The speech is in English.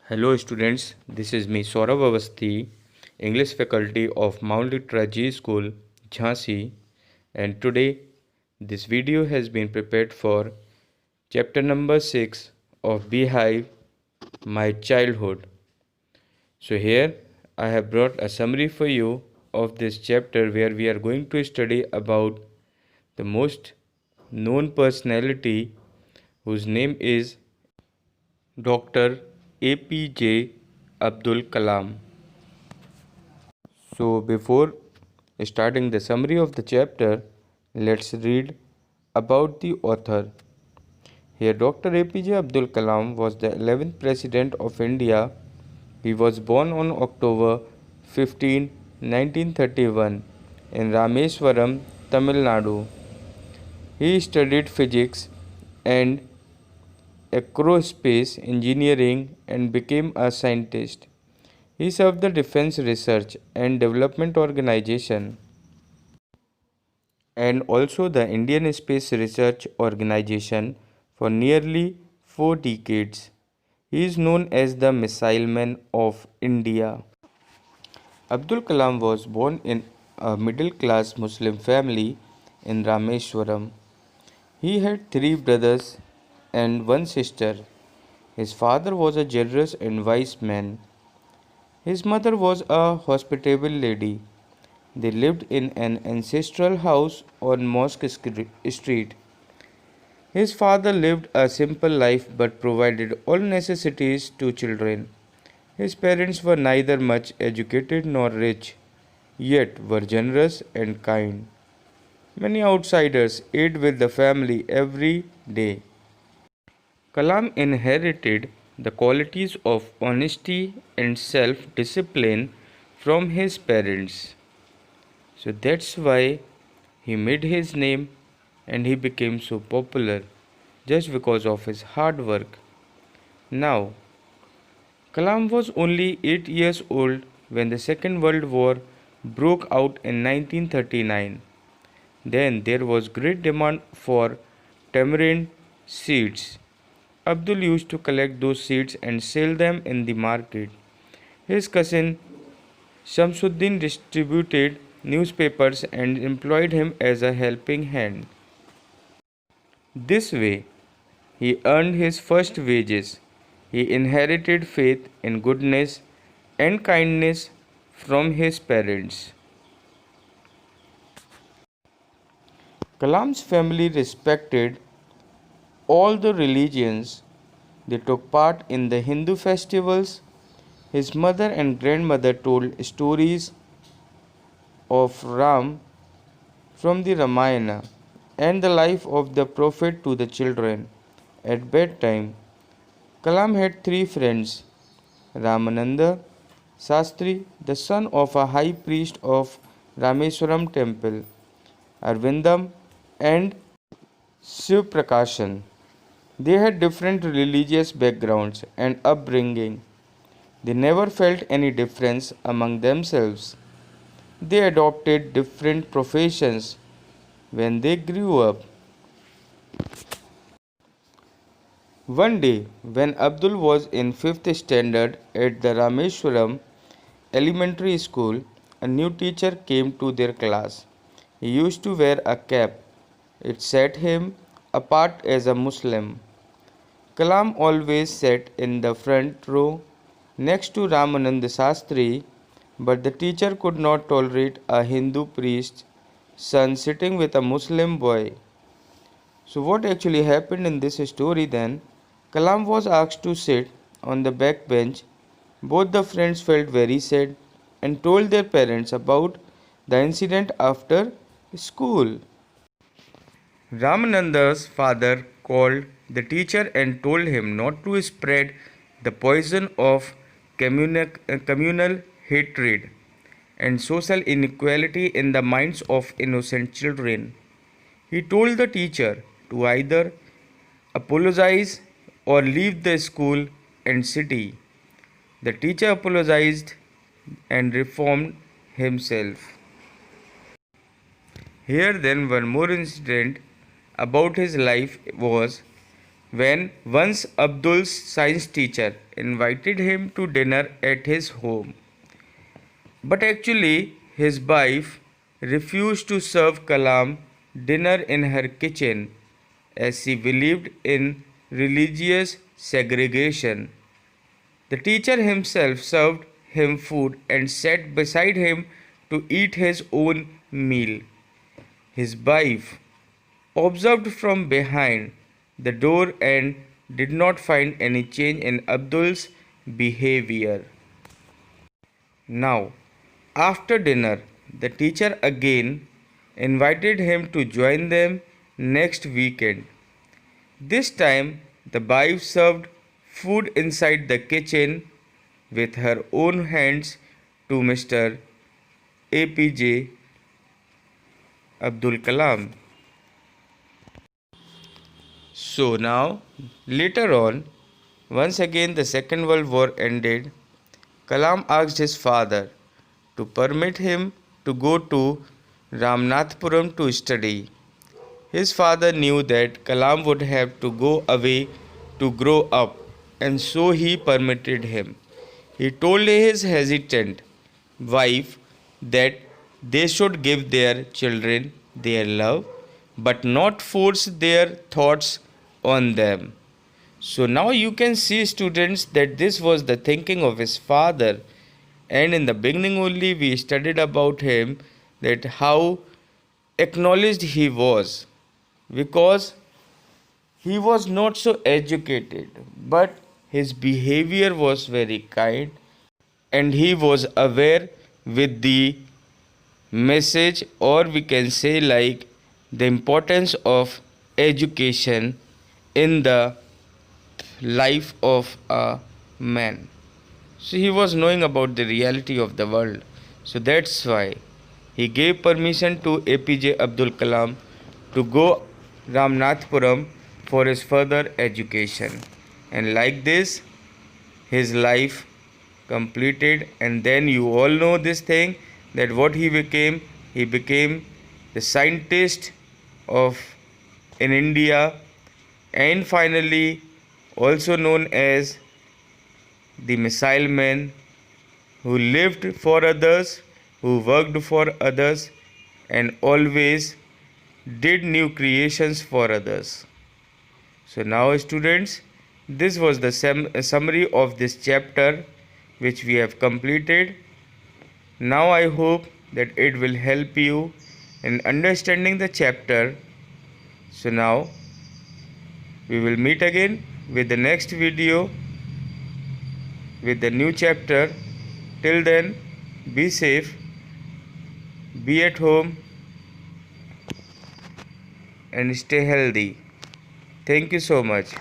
Hello students, this is me Saurabh, English faculty of Mount Literacy School, Jhansi, and today this video has been prepared for chapter number 6 of Beehive, My Childhood. So here I have brought a summary for you of this chapter where we are going to study about the most known personality whose name is Dr. APJ Abdul Kalam. So, before starting the summary of the chapter, let's read about the author. Here, Dr. APJ Abdul Kalam was the 11th President of India. He was born on October 15, 1931, in Rameswaram, Tamil Nadu. He studied physics and aerospace engineering and became a scientist. He served the Defense Research and Development Organization and also the Indian Space Research Organization for nearly 4 decades. He is known as the Missile Man of India. Abdul Kalam was born in a middle class Muslim family in Rameswaram. He had 3 brothers and 1 sister. His father was a generous and wise man. His mother was a hospitable lady. They lived in an ancestral house on Mosque Street. His father lived a simple life but provided all necessities to children. His parents were neither much educated nor rich, yet were generous and kind. Many outsiders ate with the family every day. Kalam inherited the qualities of honesty and self discipline from his parents. So that's why he made his name and he became so popular just because of his hard work. Now, Kalam was only 8 years old when the Second World War broke out in 1939. Then there was great demand for tamarind seeds. Abdul used to collect those seeds and sell them in the market. His cousin Shamsuddin distributed newspapers and employed him as a helping hand. This way, he earned his first wages. He inherited faith in goodness and kindness from his parents. Kalam's family respected all the religions. They took part in the Hindu festivals. His mother and grandmother told stories of Ram from the Ramayana and the life of the Prophet to the children. At bedtime, Kalam had 3 friends: Ramananda Sastri, the son of a high priest of Rameswaram temple, Arvindam, and Shiv Prakashan. They had different religious backgrounds and upbringing. They never felt any difference among themselves. They adopted different professions when they grew up. One day, when Abdul was in 5th standard at the Rameswaram elementary school, a new teacher came to their class. He used to wear a cap. It set him apart as a Muslim. Kalam always sat in the front row next to Ramananda Sastri, but the teacher could not tolerate a Hindu priest's son sitting with a Muslim boy. So, what actually happened in this story then? Kalam was asked to sit on the back bench. Both the friends felt very sad and told their parents about the incident after school. Ramananda's father called the teacher and told him not to spread the poison of communal hatred and social inequality in the minds of innocent children. He told the teacher to either apologize or leave the school and city. The teacher apologized and reformed himself. Here then one more incident about his life was when once Abdul's science teacher invited him to dinner at his home. But actually, his wife refused to serve Kalam dinner in her kitchen as she believed in religious segregation. The teacher himself served him food and sat beside him to eat his own meal. His wife observed from behind the door and did not find any change in Abdul's behavior. Now, after dinner, the teacher again invited him to join them next weekend. This time, the wife served food inside the kitchen with her own hands to Mr. APJ Abdul Kalam. So now, later on, once again the Second World War ended. Kalam asked his father to permit him to go to Ramnathpuram to study. His father knew that Kalam would have to go away to grow up, and so he permitted him. He told his hesitant wife that they should give their children their love, but not force their thoughts on them. So now you can see, students, that this was the thinking of his father, and in the beginning only we studied about him, that how acknowledged he was, because he was not so educated, but his behavior was very kind, and he was aware with the message, or we can say like the importance of education in the life of a man. So he was knowing about the reality of the world. So that's why he gave permission to APJ Abdul Kalam to go Ramnathpuram for his further education. And like this, his life completed. And then you all know this thing, that what he became the scientist of in India, and finally also known as the missile man, who lived for others, who worked for others, and always did new creations for others. So now, students, this was the summary of this chapter which we have completed. Now I hope that it will help you in understanding the chapter. So now we will meet again with the next video with the new chapter. Till then, be safe, be at home, and stay healthy. Thank you so much.